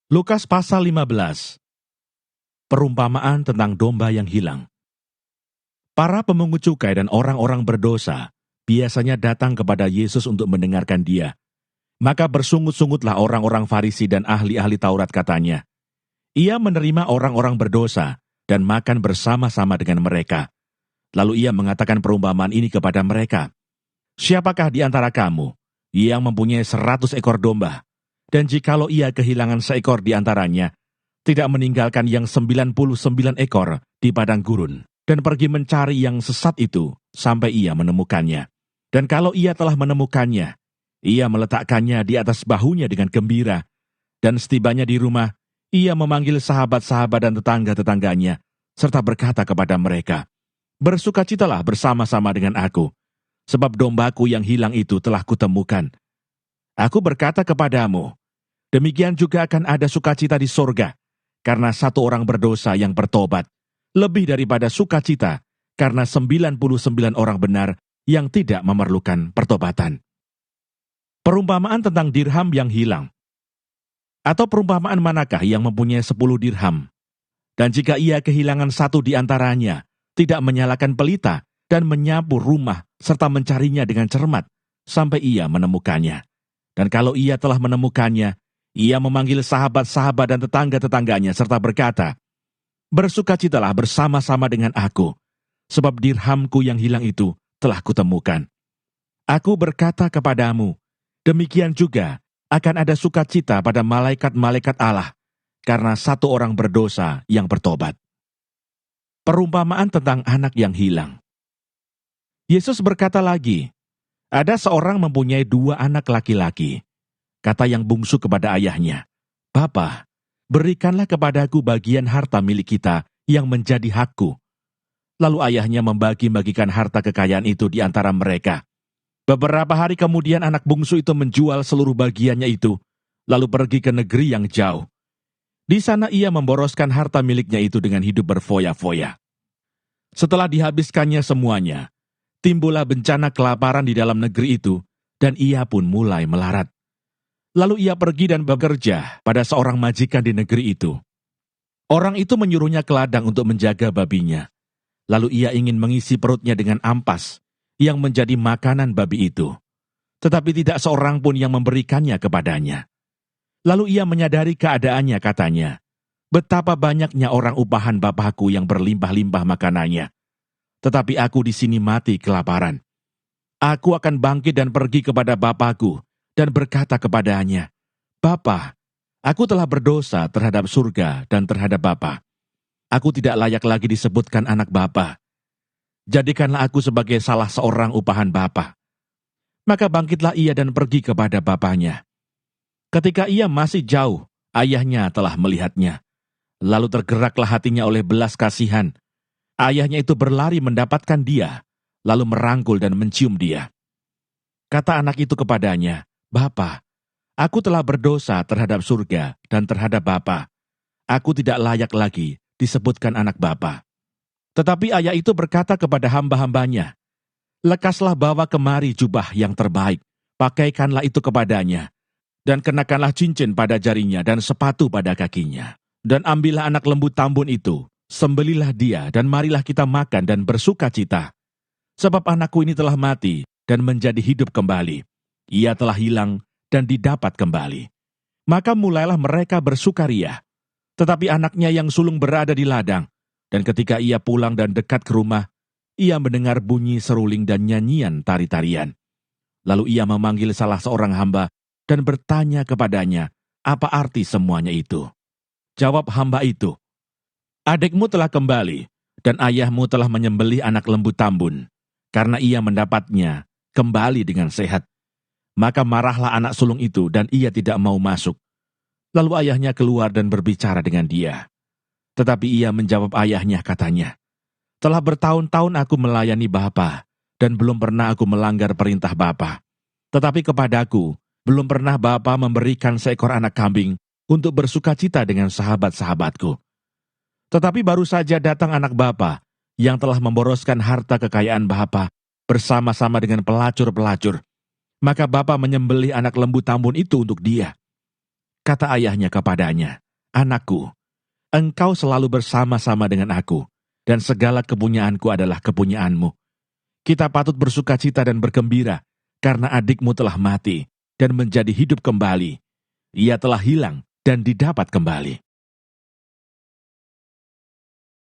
Lukas pasal 15. Perumpamaan tentang domba yang hilang. Para pemungut cukai dan orang-orang berdosa biasanya datang kepada Yesus untuk mendengarkan Dia. Maka bersungut-sungutlah orang-orang Farisi dan ahli-ahli Taurat katanya. Ia menerima orang-orang berdosa dan makan bersama-sama dengan mereka. Lalu ia mengatakan perumpamaan ini kepada mereka. Siapakah di antara kamu yang mempunyai 100 ekor domba? Dan jikalau ia kehilangan seekor di antaranya, tidak meninggalkan yang 99 ekor di padang gurun, dan pergi mencari yang sesat itu sampai ia menemukannya. Dan kalau ia telah menemukannya, ia meletakkannya di atas bahunya dengan gembira, dan setibanya di rumah, ia memanggil sahabat-sahabat dan tetangga-tetangganya, serta berkata kepada mereka, "Bersukacitalah bersama-sama dengan aku, sebab dombaku yang hilang itu telah kutemukan. Aku berkata kepadamu, demikian juga akan ada sukacita di sorga, karena satu orang berdosa yang bertobat, lebih daripada sukacita karena 99 orang benar yang tidak memerlukan pertobatan." Perumpamaan tentang dirham yang hilang. Atau perumpamaan manakah yang mempunyai 10 dirham? Dan jika ia kehilangan satu di antaranya, tidak menyalakan pelita dan menyapu rumah serta mencarinya dengan cermat sampai ia menemukannya. Dan kalau ia telah menemukannya, ia memanggil sahabat-sahabat dan tetangga-tetangganya serta berkata, "Bersukacitalah bersama-sama dengan aku, sebab dirhamku yang hilang itu telah kutemukan." Aku berkata kepadamu, demikian juga akan ada sukacita pada malaikat-malaikat Allah, karena satu orang berdosa yang bertobat. Perumpamaan tentang anak yang hilang. Yesus berkata lagi, ada seorang mempunyai 2 anak laki-laki. Kata yang bungsu kepada ayahnya, "Bapa, berikanlah kepadaku bagian harta milik kita yang menjadi hakku." Lalu ayahnya membagi-bagikan harta kekayaan itu di antara mereka. Beberapa hari kemudian anak bungsu itu menjual seluruh bagiannya itu, lalu pergi ke negeri yang jauh. Di sana ia memboroskan harta miliknya itu dengan hidup berfoya-foya. Setelah dihabiskannya semuanya, timbullah bencana kelaparan di dalam negeri itu, dan ia pun mulai melarat. Lalu ia pergi dan bekerja pada seorang majikan di negeri itu. Orang itu menyuruhnya ke ladang untuk menjaga babinya. Lalu ia ingin mengisi perutnya dengan ampas yang menjadi makanan babi itu. Tetapi tidak seorang pun yang memberikannya kepadanya. Lalu ia menyadari keadaannya, katanya, "Betapa banyaknya orang upahan bapakku yang berlimpah-limpah makanannya. Tetapi aku di sini mati kelaparan. Aku akan bangkit dan pergi kepada bapakku dan berkata kepadanya, Bapa, aku telah berdosa terhadap surga dan terhadap Bapa. Aku tidak layak lagi disebutkan anak Bapa. Jadikanlah aku sebagai salah seorang upahan Bapa." Maka bangkitlah ia dan pergi kepada bapaknya. Ketika ia masih jauh, ayahnya telah melihatnya. Lalu tergeraklah hatinya oleh belas kasihan. Ayahnya itu berlari mendapatkan dia, lalu merangkul dan mencium dia. Kata anak itu kepadanya, "Bapa, aku telah berdosa terhadap surga dan terhadap Bapa. Aku tidak layak lagi disebutkan anak Bapa." Tetapi ayah itu berkata kepada hamba-hambanya, "Lekaslah bawa kemari jubah yang terbaik, pakaikanlah itu kepadanya, dan kenakanlah cincin pada jarinya dan sepatu pada kakinya. Dan ambillah anak lembu tambun itu, sembelilah dia, dan marilah kita makan dan bersuka cita. Sebab anakku ini telah mati dan menjadi hidup kembali. Ia telah hilang dan didapat kembali." Maka mulailah mereka bersukaria. Tetapi anaknya yang sulung berada di ladang, dan ketika ia pulang dan dekat ke rumah, ia mendengar bunyi seruling dan nyanyian tari-tarian. Lalu ia memanggil salah seorang hamba dan bertanya kepadanya, apa arti semuanya itu. Jawab hamba itu, "Adikmu telah kembali, dan ayahmu telah menyembelih anak lembu tambun, karena ia mendapatnya kembali dengan sehat." Maka marahlah anak sulung itu, dan ia tidak mau masuk. Lalu ayahnya keluar dan berbicara dengan dia. Tetapi ia menjawab ayahnya, katanya, "Telah bertahun-tahun aku melayani Bapa, dan belum pernah aku melanggar perintah Bapa. Tetapi kepadaku, belum pernah Bapa memberikan seekor anak kambing untuk bersukacita dengan sahabat-sahabatku. Tetapi baru saja datang anak Bapa yang telah memboroskan harta kekayaan Bapa bersama-sama dengan pelacur-pelacur. Maka Bapa menyembelih anak lembu tambun itu untuk dia." Kata ayahnya kepadanya, "Anakku, engkau selalu bersama-sama dengan aku, dan segala kepunyaanku adalah kepunyaanmu. Kita patut bersukacita dan bergembira, karena adikmu telah mati dan menjadi hidup kembali. Ia telah hilang dan didapat kembali."